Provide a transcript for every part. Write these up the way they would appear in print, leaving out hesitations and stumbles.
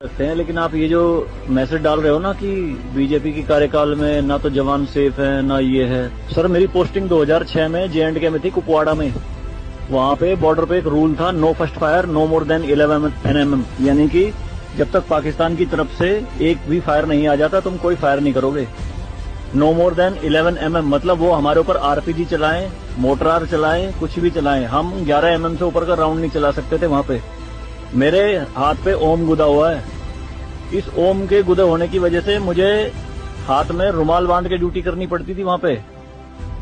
सकते हैं, लेकिन आप ये जो मैसेज डाल रहे हो ना कि बीजेपी की कार्यकाल में ना तो जवान सेफ है ना ये है। सर मेरी पोस्टिंग 2006 में J&K में थी, कुपवाड़ा में। वहाँ पे बॉर्डर पे एक रूल था, no first fire no more than 11 NM, यानी कि जब तक पाकिस्तान की तरफ से एक भी फायर नहीं आ जाता तुम कोई फायर नहीं करोगे। नो मोर देन 11 mm मतलब वो हमारे ऊपर RPG चलाएं, मोटरार चलाएं, कुछ भी चलाएं, हम 11 mm से ऊपर का राउंड नहीं चला सकते थे वहाँ पे। मेरे हाथ पे ओम गुदा हुआ है। इस ओम के गुदे होने की वजह से मुझे हाथ में रुमाल बांध के ड्यूटी करनी पड़ती थी वहाँ पे।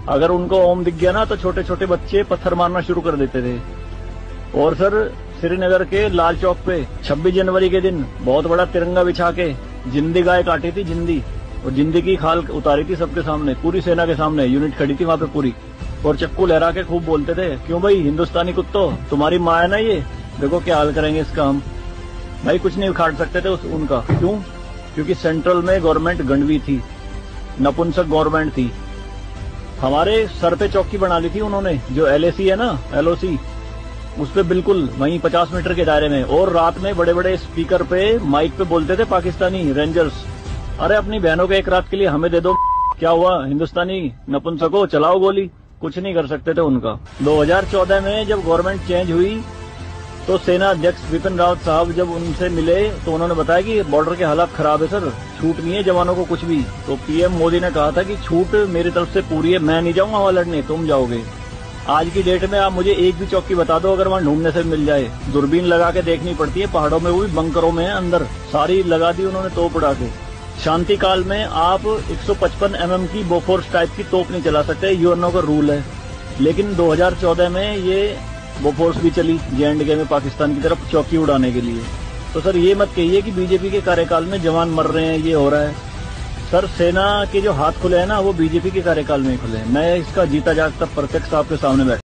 अगर उनको ओम दिख गया ना तो छोटे छोटे बच्चे पत्थर मारना शुरू कर देते थे। और सर श्रीनगर के लाल चौक पे 26 जनवरी के दिन बहुत बड़ा तिरंगा बिछा के जिंदी गाय काटी थी, जिंदी, और जिंदी की खाल उतारी थी सबके सामने, पूरी सेना के सामने। यूनिट खड़ी थी वहाँ पे पूरी, और चक्कू लहरा के खूब बोलते थे, क्यों भाई हिंदुस्तानी कुत्तों, तुम्हारी माँ है ना ये, देखो क्या हाल करेंगे इसका हम। भाई कुछ नहीं उखाड़ सकते थे उनका। क्यों? क्योंकि सेंट्रल में गवर्नमेंट गंडवी थी, नपुंसक गवर्नमेंट थी। हमारे सर पे चौकी बना ली थी उन्होंने, जो LAC है ना, LOC, उस पे बिल्कुल वहीं 50 मीटर के दायरे में। और रात में बड़े बड़े स्पीकर पे माइक पे बोलते थे पाकिस्तानी रेंजर्स, अरे अपनी बहनों के एक रात के लिए हमें दे दो, क्या हुआ हिंदुस्तानी नपुंसको, चलाओ गोली। कुछ नहीं कर सकते थे उनका। 2014 में जब गवर्नमेंट चेंज हुई तो सेना अध्यक्ष बिपिन रावत साहब जब उनसे मिले तो उन्होंने बताया कि बॉर्डर के हालात खराब है सर, छूट नहीं है जवानों को कुछ भी। तो PM मोदी ने कहा था कि छूट मेरी तरफ से पूरी है, मैं नहीं जाऊंगा वहां लड़ने, तुम जाओगे। आज की डेट में आप मुझे एक भी चौकी बता दो अगर वहां ढूंढने से मिल जाए। दूरबीन लगा के देखनी पड़ती है पहाड़ों में, वो भी बंकरों में है अंदर, सारी लगा दी उन्होंने तोप उड़ा के। शांति काल में आप 155 mm की बोफोर्स टाइप की तोप नहीं चला सकते, यूएनओ का रूल है। लेकिन 2014 में ये बोफोर्स भी चली J&K में पाकिस्तान की तरफ चौकी उड़ाने के लिए। तो सर ये मत कहिए कि बीजेपी के कार्यकाल में जवान मर रहे हैं, ये हो रहा है। सर सेना के जो हाथ खुले हैं ना वो बीजेपी के कार्यकाल में ही खुले हैं। मैं इसका जीता जागता प्रत्यक्ष आपके सामने बैठा